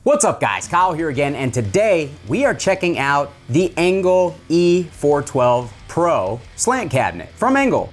What's up guys, Kyle here again, and today we are checking out the Engl E412 Pro slant cabinet from Engl.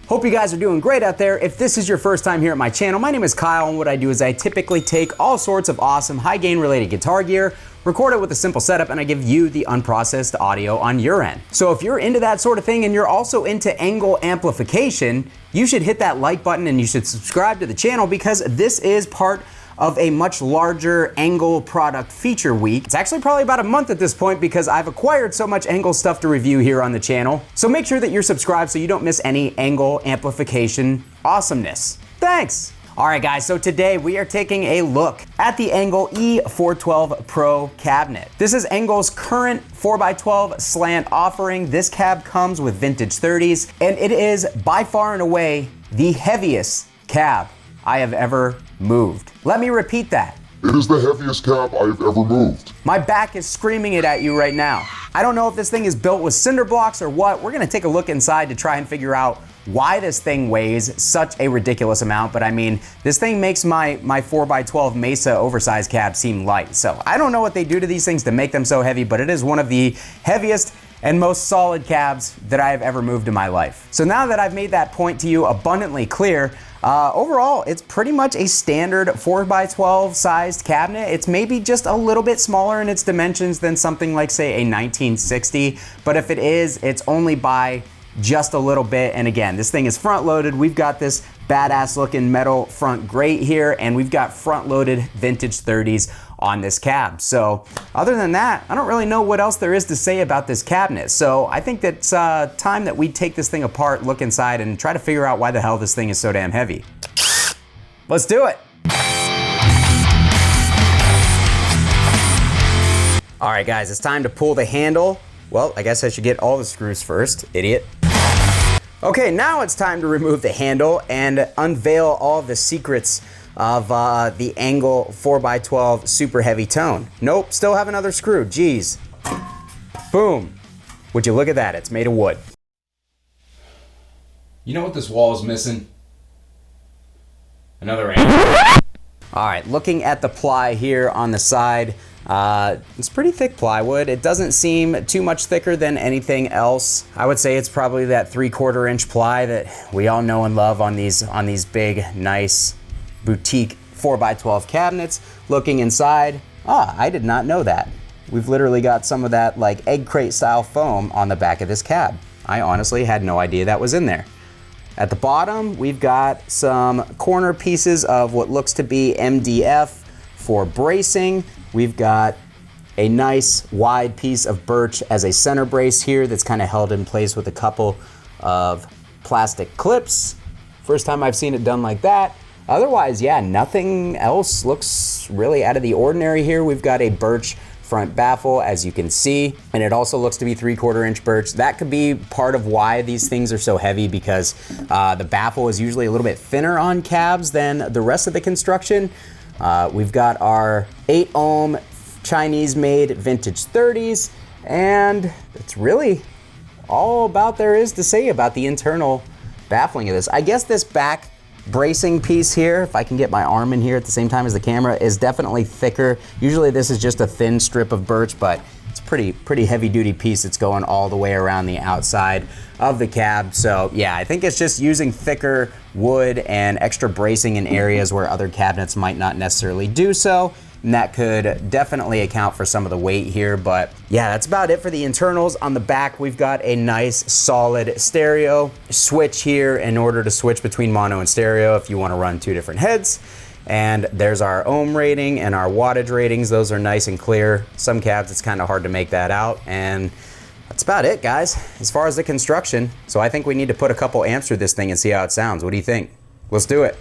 Hope you guys are doing great out there. If this is your first time here at my channel, my name is Kyle, and what I do is I typically take all sorts of awesome high gain related guitar gear, record it with a simple setup, and I give you the unprocessed audio on your end. So if you're into that sort of thing and you're also into Engl amplification, you should hit that like button and you should subscribe to the channel because this is part of a much larger Engl product feature week. It's actually probably about a month at this point because I've acquired so much Engl stuff to review here on the channel. So make sure that you're subscribed so you don't miss any Engl amplification awesomeness. Thanks. All right guys, so today we are taking a look at the Engl E412 Pro cabinet. This is Engl's current 4x12 slant offering. This cab comes with vintage 30s, and it is by far and away the heaviest cab I have ever moved. Let me repeat that. It is the heaviest cab I've ever moved. My back is screaming it at you right now. I don't know if this thing is built with cinder blocks or what. We're gonna take a look inside to try and figure out why this thing weighs such a ridiculous amount, but I mean, this thing makes my 4x12 Mesa oversized cab seem light. So I don't know what they do to these things to make them so heavy, but it is one of the heaviest and most solid cabs that I have ever moved in my life. So now that I've made that point to you abundantly clear, overall, it's pretty much a standard 4x12 sized cabinet. It's maybe just a little bit smaller in its dimensions than something like, say, a 1960, but if it is, it's only by just a little bit. And again, this thing is front loaded. We've got this badass looking metal front grate here, and we've got front loaded vintage 30s on this cab. So other than that, I don't really know what else there is to say about this cabinet. So I think that it's time that we take this thing apart, look inside, and try to figure out why the hell this thing is so damn heavy. Let's do it. All right guys, it's time to pull the handle. Well, I guess I should get all the screws first, idiot. Okay, now it's time to remove the handle and unveil all the secrets of the Engl 4x12 super heavy tone. Nope, still have another screw, geez. Boom. Would you look at that, it's made of wood. You know what this wall is missing? Another angle. All right, looking at the ply here on the side, it's pretty thick plywood. It doesn't seem too much thicker than anything else. I would say it's probably that 3/4 inch ply that we all know and love on these big, nice boutique 4x12 cabinets. Looking inside, I did not know that. We've literally got some of that like egg crate style foam on the back of this cab. I honestly had no idea that was in there. At the bottom, we've got some corner pieces of what looks to be MDF for bracing. We've got a nice wide piece of birch as a center brace here that's kind of held in place with a couple of plastic clips. First time I've seen it done like that. Otherwise, yeah, nothing else looks really out of the ordinary here. We've got a birch front baffle, as you can see, and it also looks to be 3/4 inch birch. That could be part of why these things are so heavy, because the baffle is usually a little bit thinner on cabs than the rest of the construction. We've got our 8 ohm Chinese made vintage 30s, and it's really all about there is to say about the internal baffling of this. I guess this back bracing piece here, if I can get my arm in here at the same time as the camera, is definitely thicker. Usually this is just a thin strip of birch, but it's pretty heavy duty piece. It's going all the way around the outside of the cab. So yeah, I think it's just using thicker wood and extra bracing in areas where other cabinets might not necessarily do so. And that could definitely account for some of the weight here, but yeah, that's about it for the internals. On the back, we've got a nice solid stereo switch here in order to switch between mono and stereo if you want to run 2 different heads. And there's our ohm rating and our wattage ratings. Those are nice and clear. Some cabs, it's kind of hard to make that out. And that's about it, guys, as far as the construction. So I think we need to put a couple amps through this thing and see how it sounds. What do you think? Let's do it.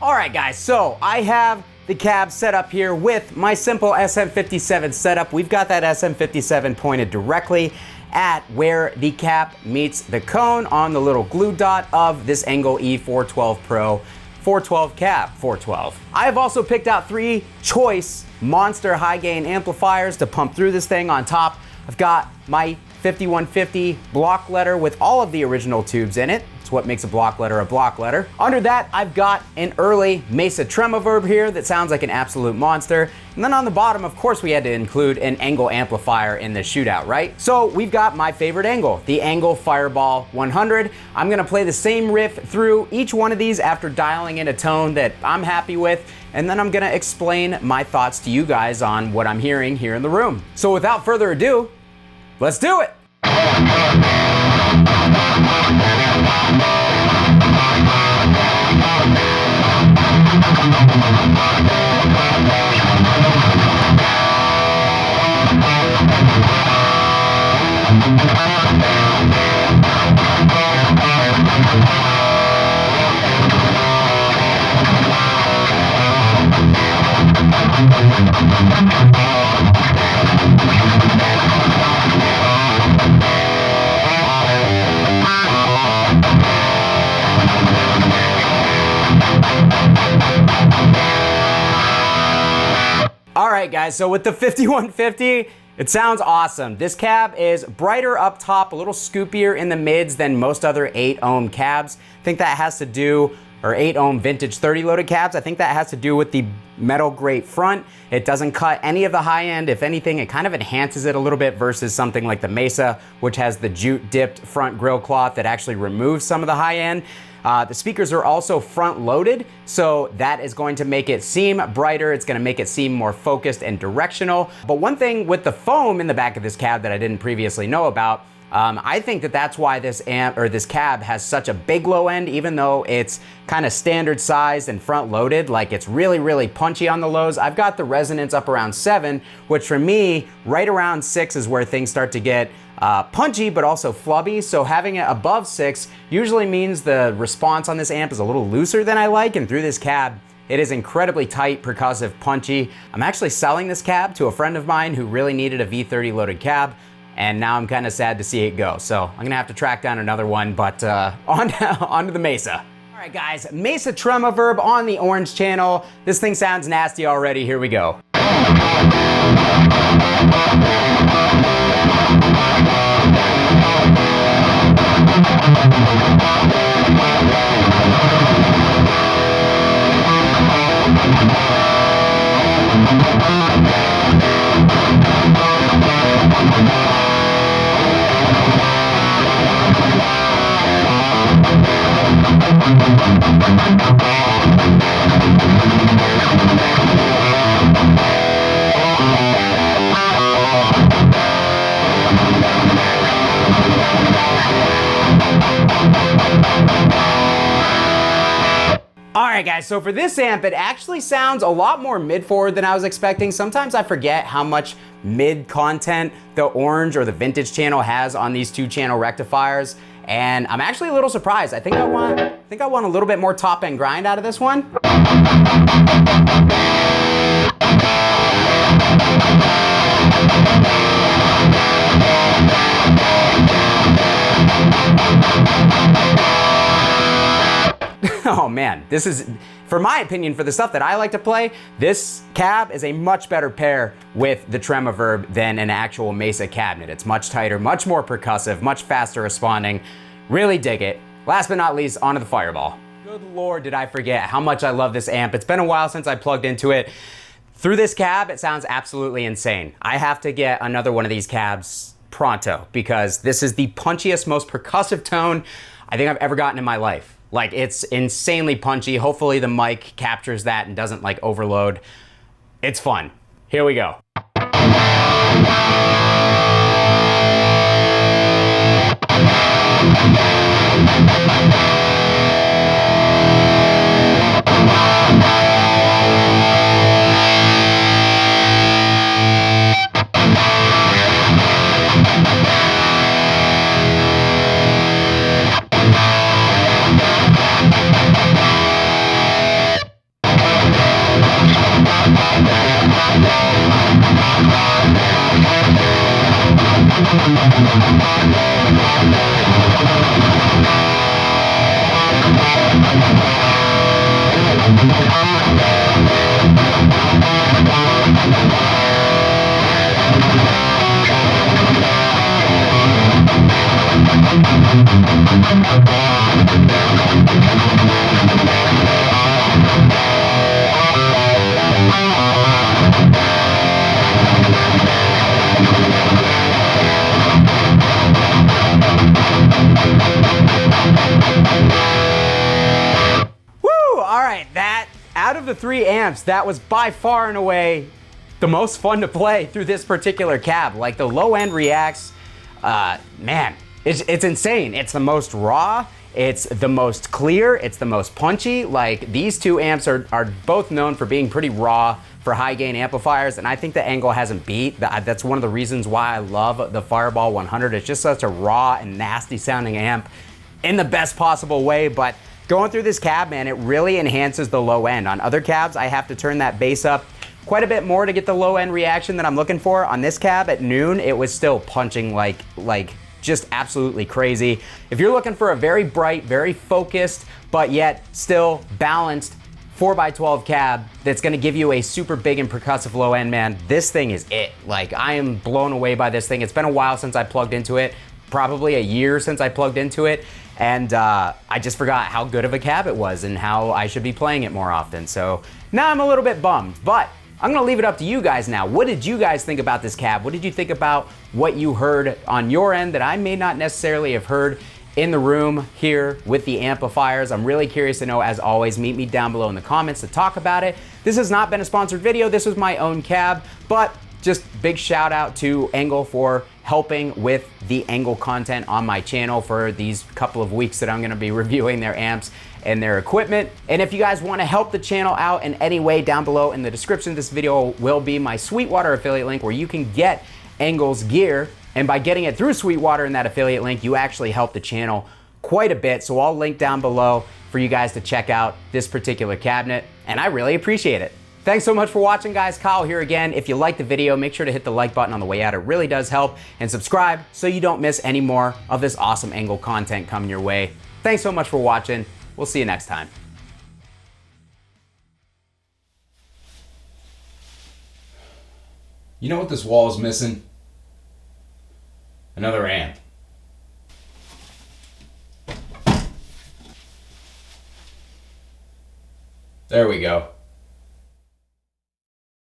All right, guys, so I have the cab set up here with my simple SM57 setup. We've got that SM57 pointed directly at where the cap meets the cone on the little glue dot of this Engl E412 Pro 412 cab 412. I have also picked out 3 choice monster high gain amplifiers to pump through this thing. On top, I've got my 5150 block letter with all of the original tubes in it. It's what makes a block letter a block letter. Under that, I've got an early Mesa Tremoverb here that sounds like an absolute monster. And then on the bottom, of course, we had to include an Engl amplifier in the shootout, right? So we've got my favorite Engl, the Engl Fireball 100. I'm gonna play the same riff through each one of these after dialing in a tone that I'm happy with, and then I'm gonna explain my thoughts to you guys on what I'm hearing here in the room. So without further ado, let's do it. All right, guys, so with the 5150, it sounds awesome. This cab is brighter up top, a little scoopier in the mids than most other 8 ohm cabs. I think that has to do, or 8 ohm vintage 30 loaded cabs, I think that has to do with the metal grate front. It doesn't cut any of the high end. If anything, it kind of enhances it a little bit versus something like the Mesa, which has the jute dipped front grill cloth that actually removes some of the high end. The speakers are also front loaded, so that is going to make it seem brighter. It's gonna make it seem more focused and directional. But one thing with the foam in the back of this cab that I didn't previously know about, I think that that's why this cab has such a big low end, even though it's kind of standard sized and front loaded. Like, it's really, really punchy on the lows. I've got the resonance up around 7, which for me, right around 6 is where things start to get punchy, but also flubby. So having it above 6 usually means the response on this amp is a little looser than I like, and through this cab, it is incredibly tight, percussive, punchy. I'm actually selling this cab to a friend of mine who really needed a V30 loaded cab, and now I'm kind of sad to see it go. So I'm gonna have to track down another one, but on to the Mesa. All right, guys, Mesa Tremoverb on the orange channel. This thing sounds nasty already. Here we go. Alright guys, so for this amp, it actually sounds a lot more mid-forward than I was expecting. Sometimes I forget how much mid content the orange or the vintage channel has on these 2-channel rectifiers, and I'm actually a little surprised. I think I want a little bit more top end grind out of this one. Oh man, this is, for my opinion, for the stuff that I like to play, this cab is a much better pair with the Tremoverb than an actual Mesa cabinet. It's much tighter, much more percussive, much faster responding. Really dig it. Last but not least, onto the Fireball. Good Lord, did I forget how much I love this amp. It's been a while since I plugged into it. Through this cab, it sounds absolutely insane. I have to get another one of these cabs pronto, because this is the punchiest, most percussive tone I think I've ever gotten in my life. Like, it's insanely punchy. Hopefully the mic captures that and doesn't like overload. It's fun. Here we go. of the 3 amps, that was by far and away the most fun to play through this particular cab. Like, the low end reacts, man, it's insane. It's the most raw, it's the most clear, it's the most punchy. Like, these 2 amps are both known for being pretty raw for high gain amplifiers, and I think the Engl hasn't beat. That's one of the reasons why I love the Fireball 100. It's just such a raw and nasty sounding amp in the best possible way. But going through this cab, man, it really enhances the low end. On other cabs, I have to turn that bass up quite a bit more to get the low end reaction that I'm looking for. On this cab at noon, it was still punching like just absolutely crazy. If you're looking for a very bright, very focused, but yet still balanced 4x12 cab that's gonna give you a super big and percussive low end, man, this thing is it. Like, I am blown away by this thing. It's been a while since I plugged into it, probably a year since I plugged into it, and I just forgot how good of a cab it was and how I should be playing it more often. So now I'm a little bit bummed, but I'm gonna leave it up to you guys now. What did you guys think about this cab? What did you think about what you heard on your end that I may not necessarily have heard in the room here with the amplifiers? I'm really curious to know. As always, meet me down below in the comments to talk about it. This has not been a sponsored video. This was my own cab, but just big shout out to Engl for helping with the Engl content on my channel for these couple of weeks that I'm gonna be reviewing their amps and their equipment. And if you guys wanna help the channel out in any way, down below in the description of this video will be my Sweetwater affiliate link where you can get Engl's gear. And by getting it through Sweetwater in that affiliate link, you actually help the channel quite a bit. So I'll link down below for you guys to check out this particular cabinet, and I really appreciate it. Thanks so much for watching, guys. Kyle here again. If you liked the video, make sure to hit the like button on the way out. It really does help. And subscribe so you don't miss any more of this awesome Engl content coming your way. Thanks so much for watching. We'll see you next time. You know what this wall is missing? Another amp. There we go.